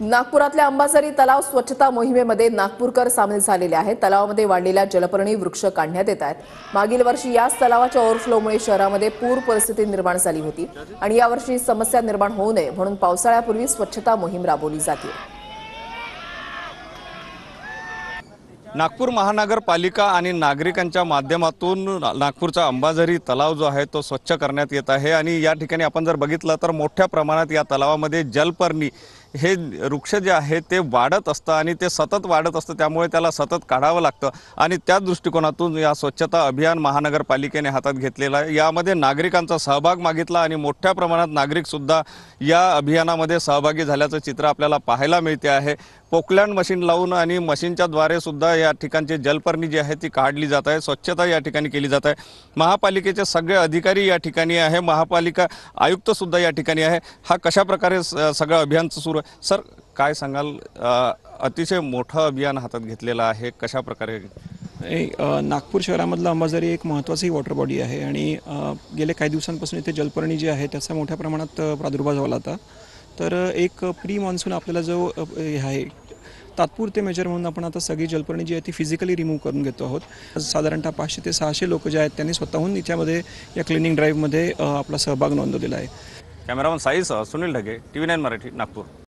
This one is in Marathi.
नागपुरातल्या अंबाझरी तलाव स्वच्छता मोहिमेमध्ये नागपूरकर सामील झालेले आहेत। तलावामध्ये वाढलेल्या जलपर्णी वृक्ष काढण्यात येत आहेत। मागील वर्षी याच तलावाच्या ओव्हरफ्लोमुळे शहरामध्ये पूर परिस्थिती निर्माण झाली होती आणि यावर्षी समस्या निर्माण होऊ नये म्हणून पावसाळ्यापूर्वी स्वच्छता मोहीम राबवली जाते। नागपूर महानगरपालिका आणि नागरिकांच्या माध्यमातून नागपूरचा अंबाझरी तलाव जो आहे तो स्वच्छ करण्यात येत आहे आणि या ठिकाणी आपण जर बघितलं तर मोठ्या प्रमाणात या तलावामध्ये जलपर्णी हे वृक्ष जे आहे ते वाढत असतं आणि ते सतत वाढत असतं, त्यामुळे त्याला सतत काढावं लागतं आणि त्या दृष्टिकोनातून या स्वच्छता अभियान महानगरपालिकेने हातात घेतलेला आहे। यामध्ये नागरिकांचा सहभाग मागितला आणि मोठ्या प्रमाणात नागरिकसुद्धा या अभियानामध्ये सहभागी झाल्याचं चित्र आपल्याला पाहायला मिळते आहे। पोकलँड मशीन लावून आणि मशीनच्या द्वारे सुद्धा या ठिकाणची जलपर्णी जी आहे ती काढली जात आहे, स्वच्छता या ठिकाणी केली जात आहे। महापालिकेचे सगळे अधिकारी या ठिकाणी आहे, महापालिका आयुक्त सुद्धा या ठिकाणी आहे। हा कशा प्रकारे सगळं अभियान सुरू आहे सर, काय सांगाल? अतिशय मोठं अभियान हातात घेतलेलं आहे, कशा प्रकारे? नागपूर शहरामधलं अंबाझरी एक महत्त्वाची वॉटर बॉडी आहे आणि गेले काही दिवसांपासून इथे जलपर्णी जी आहे त्याचा मोठ्या प्रमाणात प्रादुर्भाव झाला होता। तर एक प्री मॉन्सून आपल्याला जो आहे तात्पुरते मेजर म्हणून आपण आता सगळी जलपर्णी जी आहे ती फिजिकली रिमूव्ह करून घेतो आहोत। साधारणतः 500 ते 600 लोक जे आहेत त्यांनी स्वतःहून याच्यामध्ये या क्लिनिंग ड्राईव्हमध्ये आपला सहभाग नोंदवलेला आहे। कॅमेरामन साईसह सुनील ढगे, TV9 मराठी, नागपूर।